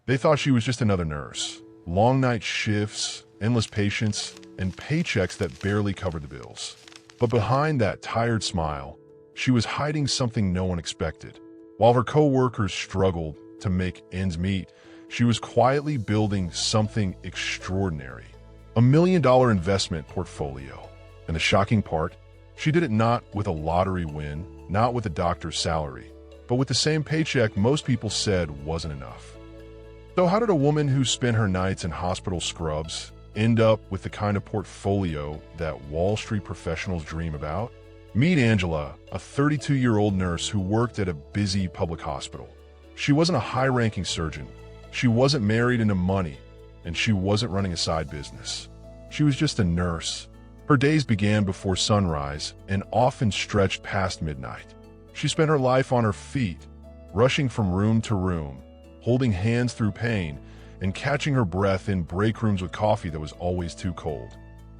They thought she was just another nurse. Long night shifts, endless patients, and paychecks that barely covered the bills. But behind that tired smile, she was hiding something no one expected. While her co-workers struggled to make ends meet, she was quietly building something extraordinary. $1 million investment portfolio. And the shocking part, she did it not with a lottery win, not with a doctor's salary, but with the same paycheck most people said wasn't enough. So how did a woman who spent her nights in hospital scrubs end up with the kind of portfolio that Wall Street professionals dream about? Meet Angela, a 32-year-old nurse who worked at a busy public hospital. She wasn't a high-ranking surgeon. She wasn't married into money, and she wasn't running a side business. She was just a nurse. Her days began before sunrise and often stretched past midnight. She spent her life on her feet, rushing from room to room, holding hands through pain, and catching her breath in break rooms with coffee that was always too cold.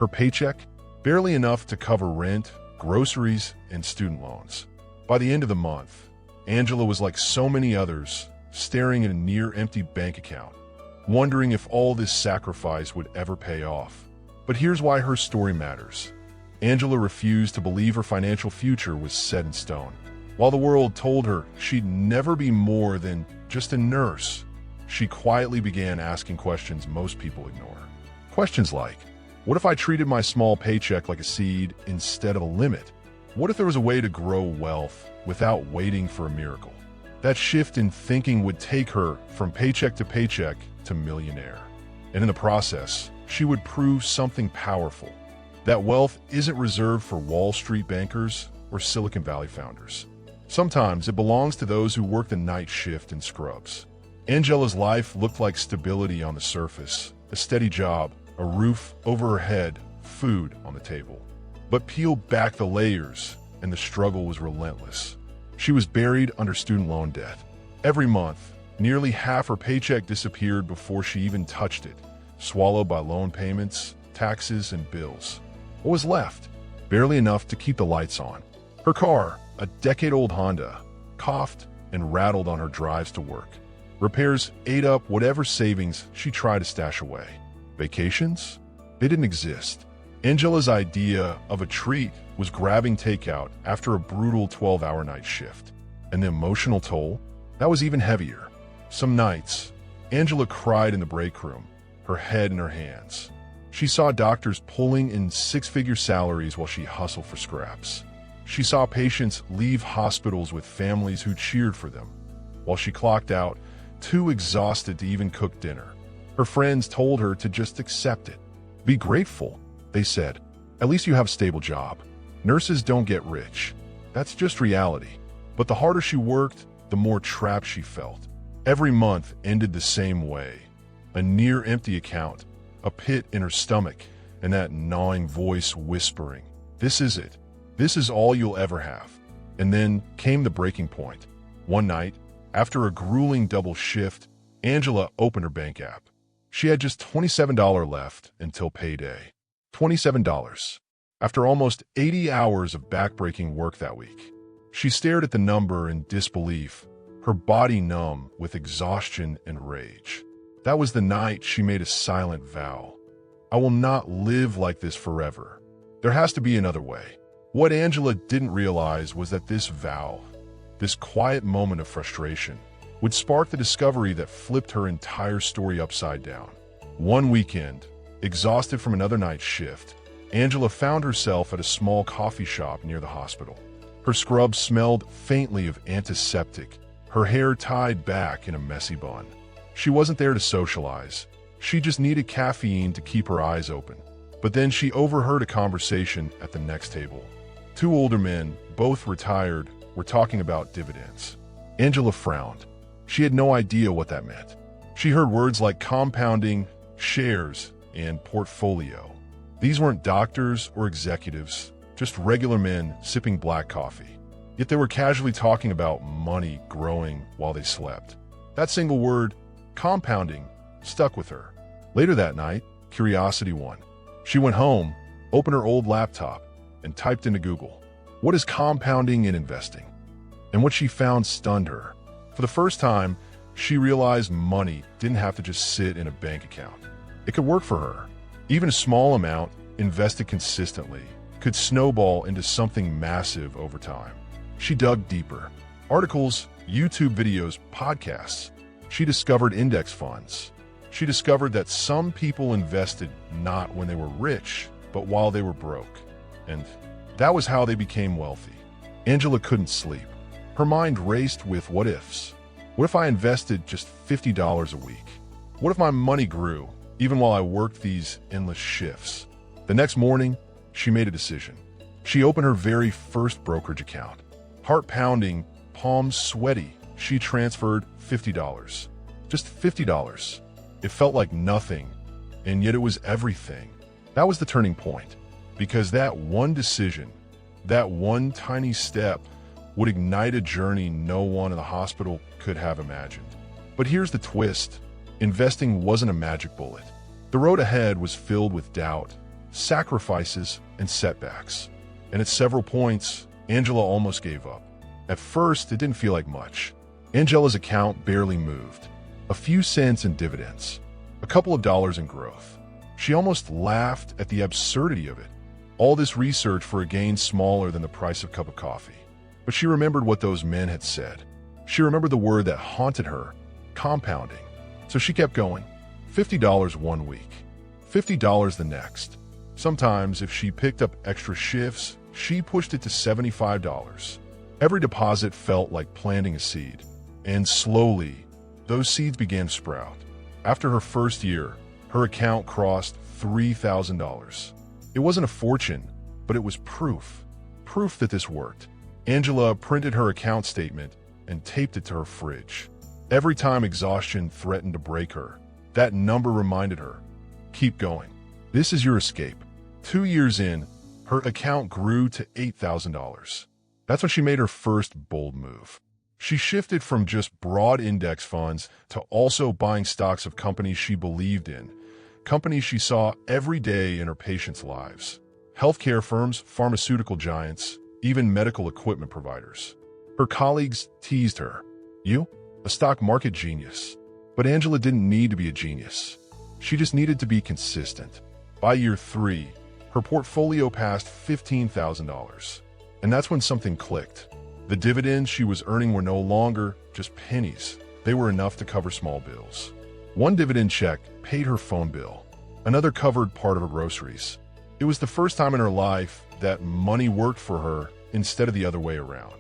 Her paycheck? Barely enough to cover rent, groceries, and student loans. By the end of the month, Angela was like so many others, staring at a near-empty bank account, wondering if all this sacrifice would ever pay off. But here's why her story matters. Angela refused to believe her financial future was set in stone. While the world told her she'd never be more than just a nurse, she quietly began asking questions most people ignore. Questions like, what if I treated my small paycheck like a seed instead of a limit? What if there was a way to grow wealth without waiting for a miracle? That shift in thinking would take her from paycheck to millionaire. And in the process, she would prove something powerful. That wealth isn't reserved for Wall Street bankers or Silicon Valley founders. Sometimes it belongs to those who work the night shift in scrubs. Angela's life looked like stability on the surface, a steady job, a roof over her head, food on the table. But peel back the layers, and the struggle was relentless. She was buried under student loan debt. Every month, nearly half her paycheck disappeared before she even touched it, swallowed by loan payments, taxes, and bills. What was left? Barely enough to keep the lights on. Her car, a decade-old Honda, coughed and rattled on her drives to work. Repairs ate up whatever savings she tried to stash away. Vacations? They didn't exist. Angela's idea of a treat was grabbing takeout after a brutal 12-hour night shift. And the emotional toll? That was even heavier. Some nights, Angela cried in the break room, her head in her hands. She saw doctors pulling in six-figure salaries while she hustled for scraps. She saw patients leave hospitals with families who cheered for them, while she clocked out, too exhausted to even cook dinner. Her friends told her to just accept it. Be grateful, they said. At least you have a stable job. Nurses don't get rich. That's just reality. But the harder she worked, the more trapped she felt. Every month ended the same way. A near-empty account, a pit in her stomach, and that gnawing voice whispering, "This is it. This is all you'll ever have." And then came the breaking point. One night, after a grueling double shift, Angela opened her bank app. She had just $27 left until payday. $27. After almost 80 hours of backbreaking work that week. She stared at the number in disbelief, her body numb with exhaustion and rage. That was the night she made a silent vow. I will not live like this forever. There has to be another way. What Angela didn't realize was that this vow, this quiet moment of frustration, would spark the discovery that flipped her entire story upside down. One weekend, exhausted from another night shift, Angela found herself at a small coffee shop near the hospital. Her scrubs smelled faintly of antiseptic, her hair tied back in a messy bun. She wasn't there to socialize. She just needed caffeine to keep her eyes open. But then she overheard a conversation at the next table. Two older men, both retired, were talking about dividends. Angela frowned. She had no idea what that meant. She heard words like compounding, shares, and portfolio. These weren't doctors or executives, just regular men sipping black coffee. Yet they were casually talking about money growing while they slept. That single word, compounding, stuck with her. Later that night, curiosity won. She went home, opened her old laptop, and typed into Google, "What is compounding in investing?" And what she found stunned her. For the first time, She realized money didn't have to just sit in a bank account. It could work for her. Even a small amount, invested consistently, could snowball into something massive over time. She dug deeper. Articles, YouTube videos, podcasts. She discovered index funds. She discovered that some people invested not when they were rich, but while they were broke. And that was how they became wealthy. Angela couldn't sleep. Her mind raced with what ifs. What if I invested just $50 a week? What if my money grew, even while I worked these endless shifts? The next morning, she made a decision. She opened her very first brokerage account. Heart pounding, palms sweaty, she transferred $50. Just $50. It felt like nothing, and yet it was everything. That was the turning point, because that one decision, that one tiny step, would ignite a journey no one in the hospital could have imagined. But here's the twist. Investing wasn't a magic bullet. The road ahead was filled with doubt, sacrifices, and setbacks. And at several points, Angela almost gave up. At first, it didn't feel like much. Angela's account barely moved. A few cents in dividends, a couple of dollars in growth. She almost laughed at the absurdity of it. All this research for a gain smaller than the price of a cup of coffee. But she remembered what those men had said. She remembered the word that haunted her, compounding. So she kept going. $50 one week, $50 the next. Sometimes, if she picked up extra shifts, she pushed it to $75. Every deposit felt like planting a seed. And slowly, those seeds began to sprout. After her first year, her account crossed $3,000. It wasn't a fortune, but it was proof. Proof that this worked. Angela printed her account statement and taped it to her fridge. Every time exhaustion threatened to break her, that number reminded her, keep going. This is your escape. 2 years in, her account grew to $8,000. That's when she made her first bold move. She shifted from just broad index funds to also buying stocks of companies she believed in, companies she saw every day in her patients' lives. Healthcare firms, pharmaceutical giants, even medical equipment providers. Her colleagues teased her. You? A stock market genius. But Angela didn't need to be a genius. She just needed to be consistent. By year 3, her portfolio passed $15,000. And that's when something clicked. The dividends she was earning were no longer just pennies. They were enough to cover small bills. One dividend check paid her phone bill. Another covered part of her groceries. It was the first time in her life that money worked for her instead of the other way around.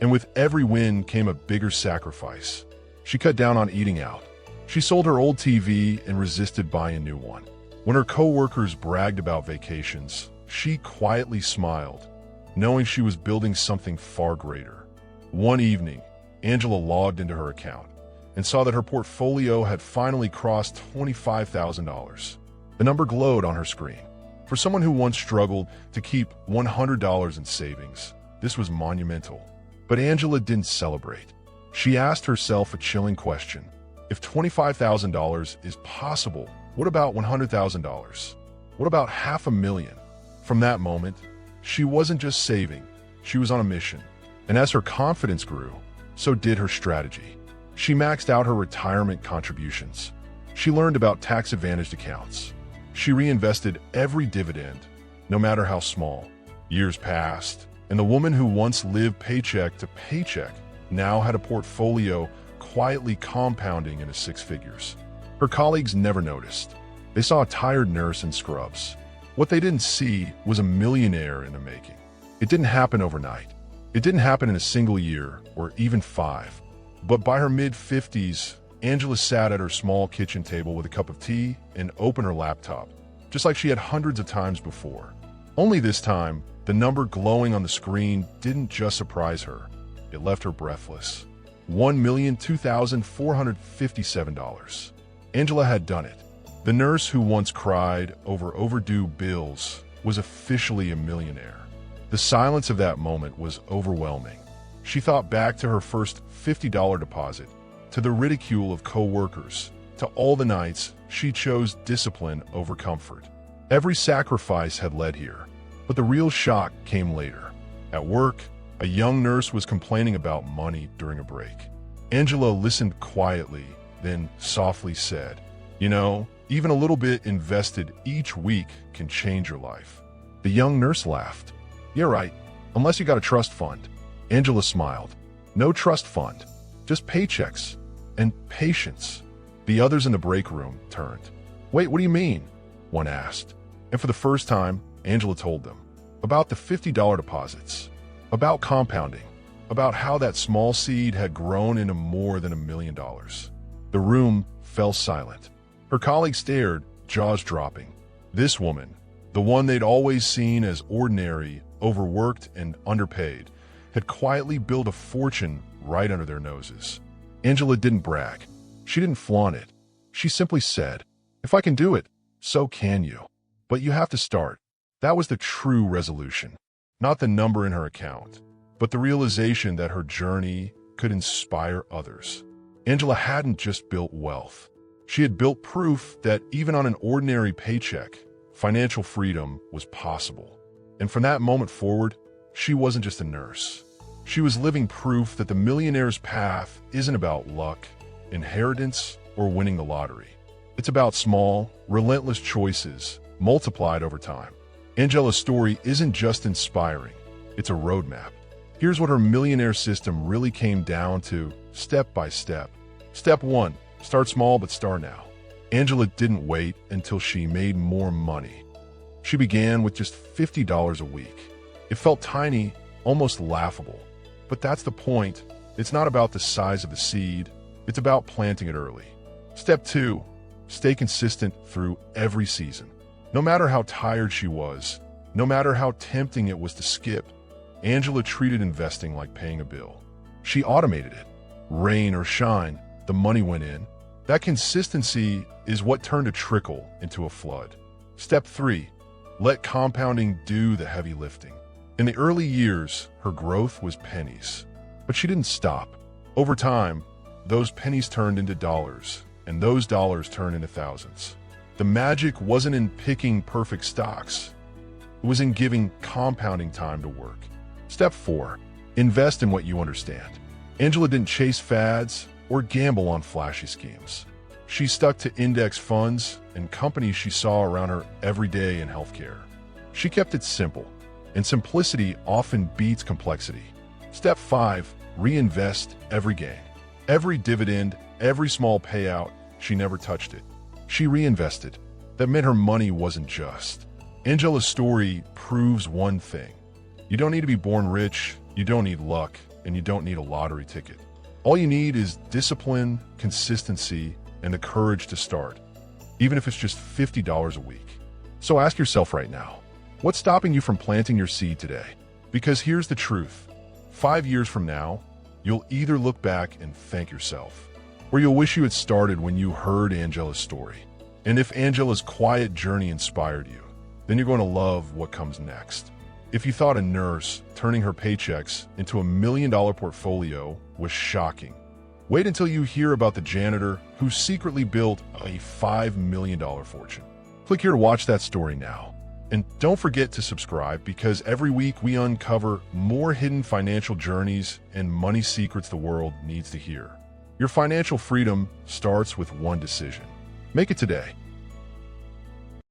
And with every win came a bigger sacrifice. She cut down on eating out. She sold her old TV and resisted buying a new one. When her coworkers bragged about vacations, she quietly smiled, knowing she was building something far greater. One evening, Angela logged into her account and saw that her portfolio had finally crossed $25,000. The number glowed on her screen. For someone who once struggled to keep $100 in savings, this was monumental. But Angela didn't celebrate. She asked herself a chilling question. If $25,000 is possible, what about $100,000? What about $500,000? From that moment, she wasn't just saving, she was on a mission. And as her confidence grew, so did her strategy. She maxed out her retirement contributions. She learned about tax-advantaged accounts. She reinvested every dividend, no matter how small. Years passed, and the woman who once lived paycheck to paycheck now had a portfolio quietly compounding into 6 figures. Her colleagues never noticed. They saw a tired nurse in scrubs. What they didn't see was a millionaire in the making. It didn't happen overnight. It didn't happen in a single year or even 5. But by her mid-50s, Angela sat at her small kitchen table with a cup of tea and opened her laptop, just like she had hundreds of times before. Only this time, the number glowing on the screen didn't just surprise her. It left her breathless. $1,002,457. Angela had done it. The nurse who once cried over overdue bills was officially a millionaire. The silence of that moment was overwhelming. She thought back to her first $50 deposit, to the ridicule of co-workers, to all the nights she chose discipline over comfort. Every sacrifice had led here, but the real shock came later. At work, a young nurse was complaining about money during a break. Angela listened quietly, then softly said, "You know, even a little bit invested each week can change your life." The young nurse laughed. "You're right, unless you got a trust fund." Angela smiled. "No trust fund, just paychecks and patience." The others in the break room turned. "Wait, what do you mean?" one asked. And for the first time, Angela told them about the $50 deposits, about compounding, about how that small seed had grown into more than $1 million. The room fell silent. Her colleagues stared, jaws dropping. This woman, the one they'd always seen as ordinary, overworked, and underpaid, had quietly built a fortune right under their noses. Angela didn't brag. She didn't flaunt it. She simply said, "If I can do it, so can you. But you have to start." That was the true resolution. Not the number in her account, but the realization that her journey could inspire others. Angela hadn't just built wealth. She had built proof that even on an ordinary paycheck, financial freedom was possible. And from that moment forward, she wasn't just a nurse. She was living proof that the millionaire's path isn't about luck, inheritance, or winning the lottery. It's about small, relentless choices multiplied over time. Angela's story isn't just inspiring, it's a roadmap. Here's what her millionaire system really came down to, step by step. Step 1, start small but start now. Angela didn't wait until she made more money. She began with just $50 a week. It felt tiny, almost laughable. But that's the point. It's not about the size of the seed, it's about planting it early. Step 2, stay consistent through every season. No matter how tired she was, no matter how tempting it was to skip, Angela treated investing like paying a bill. She automated it. Rain or shine, the money went in. That consistency is what turned a trickle into a flood. Step 3, let compounding do the heavy lifting. In the early years, her growth was pennies. But she didn't stop. Over time, those pennies turned into dollars, and those dollars turned into thousands. The magic wasn't in picking perfect stocks. It was in giving compounding time to work. Step 4, invest in what you understand. Angela didn't chase fads or gamble on flashy schemes. She stuck to index funds and companies she saw around her every day in healthcare. She kept it simple, and simplicity often beats complexity. Step 5, reinvest every gain. Every dividend, every small payout, she never touched it. She reinvested. That meant her money wasn't just. Angela's story proves one thing. You don't need to be born rich, you don't need luck, and you don't need a lottery ticket. All you need is discipline, consistency, and the courage to start, even if it's just $50 a week. So ask yourself right now, what's stopping you from planting your seed today? Because here's the truth. 5 years from now, you'll either look back and thank yourself, or you'll wish you had started when you heard Angela's story. And if Angela's quiet journey inspired you, then you're going to love what comes next. If you thought a nurse turning her paychecks into $1 million portfolio was shocking, wait until you hear about the janitor who secretly built a $5 million fortune. Click here to watch that story now. And don't forget to subscribe, because every week we uncover more hidden financial journeys and money secrets the world needs to hear. Your financial freedom starts with one decision. Make it today.